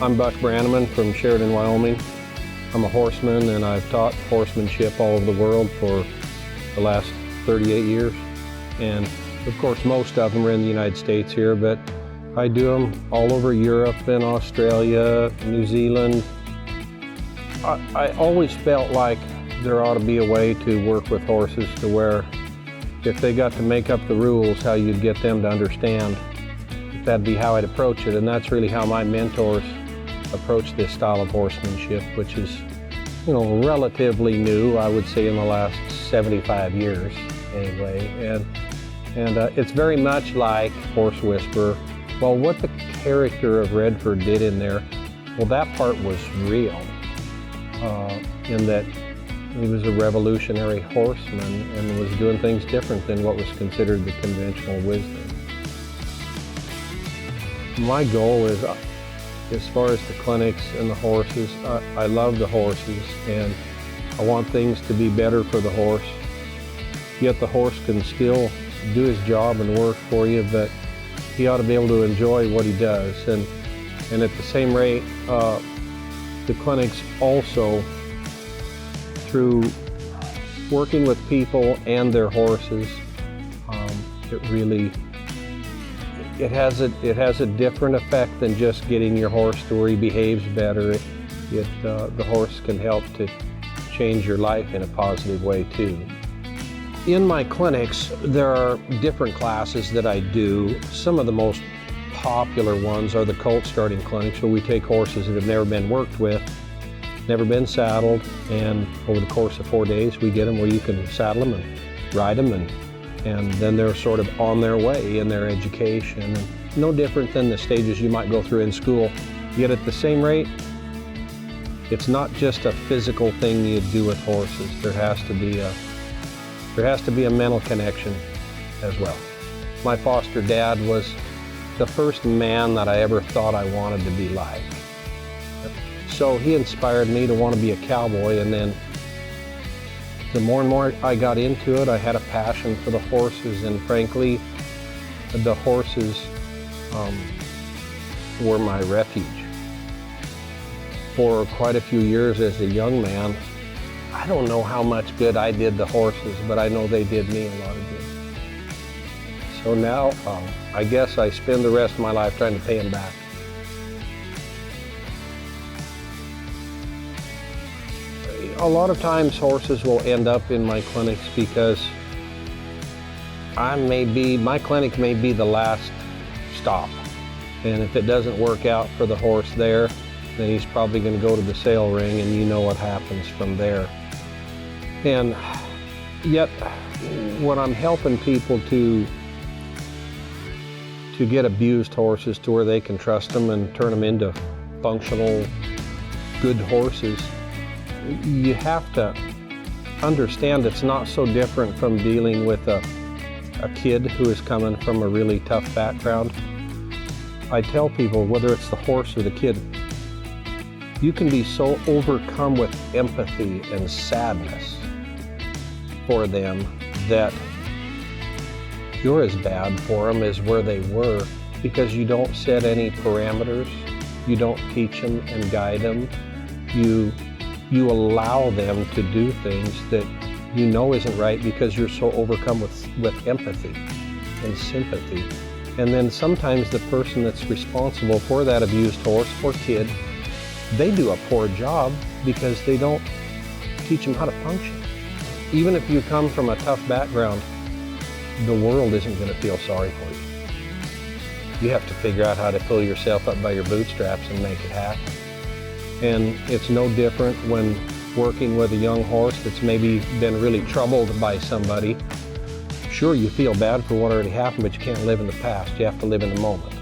I'm Buck Brannaman from Sheridan, Wyoming. I'm a horseman and I've taught horsemanship all over the world for the last 38 years. And of course, most of them are in the United States here, but I do them all over Europe and Australia, New Zealand. I always felt like there ought to be a way to work with horses to where if they got to make up the rules, how you'd get them to understand. That'd be how I'd approach it, and that's really how my mentors approach this style of horsemanship, which is, relatively new, I would say in the last 75 years anyway. And it's very much like Horse Whisperer. Well, what the character of Redford did in there, well, that part was real, in that he was a revolutionary horseman and was doing things different than what was considered the conventional wisdom. My goal is, as far as the clinics and the horses, I love the horses and I want things to be better for the horse. Yet the horse can still do his job and work for you, but he ought to be able to enjoy what he does. And at the same rate, the clinics also, through working with people and their horses, it has a different effect than just getting your horse to where he behaves better. The horse can help to change your life in a positive way too. In my clinics, there are different classes that I do. Some of the most popular ones are the colt starting clinics, where we take horses that have never been worked with, never been saddled, and over the course of 4 days we get them where you can saddle them and ride them, and then they're sort of on their way in their education. And no different than the stages you might go through in school. Yet at the same rate, it's not just a physical thing you do with horses. There has to be a mental connection as well. My foster dad was the first man that I ever thought I wanted to be like. So he inspired me to want to be a cowboy, and then the more and more I got into it, I had a passion for the horses, and frankly, the horses were my refuge. For quite a few years as a young man, I don't know how much good I did the horses, but I know they did me a lot of good. So now, I guess I spend the rest of my life trying to pay them back. A lot of times horses will end up in my clinics because my clinic may be the last stop. And if it doesn't work out for the horse there, then he's probably going to go to the sale ring, and you know what happens from there. And yet, when I'm helping people to get abused horses to where they can trust them and turn them into functional, good horses, you have to understand it's not so different from dealing with a kid who is coming from a really tough background. I tell people, whether it's the horse or the kid, you can be so overcome with empathy and sadness for them that you're as bad for them as where they were, because you don't set any parameters, you don't teach them and guide them, you allow them to do things that you know isn't right because you're so overcome with empathy and sympathy. And then sometimes the person that's responsible for that abused horse or kid, they do a poor job because they don't teach them how to function. Even if you come from a tough background, the world isn't going to feel sorry for you. You have to figure out how to pull yourself up by your bootstraps and make it happen. And it's no different when working with a young horse that's maybe been really troubled by somebody. Sure, you feel bad for what already happened, but you can't live in the past. You have to live in the moment.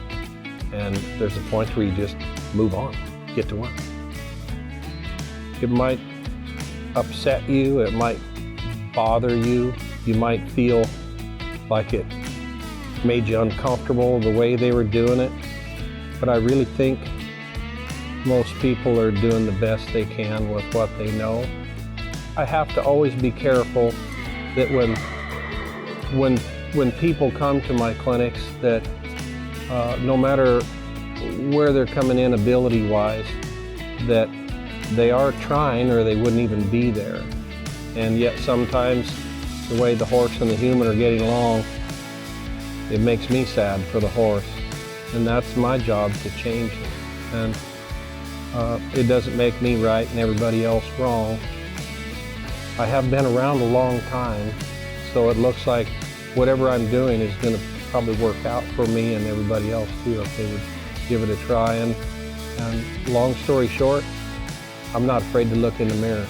And there's a point where you just move on, get to work. It might upset you, it might bother you, you might feel like it made you uncomfortable the way they were doing it, but I really think most people are doing the best they can with what they know. I have to always be careful that when people come to my clinics, that no matter where they're coming in ability-wise, that they are trying or they wouldn't even be there. And yet sometimes the way the horse and the human are getting along, it makes me sad for the horse. And that's my job to change it. And it doesn't make me right and everybody else wrong. I have been around a long time, so it looks like whatever I'm doing is going to probably work out for me and everybody else too if they would give it a try. And long story short, I'm not afraid to look in the mirror.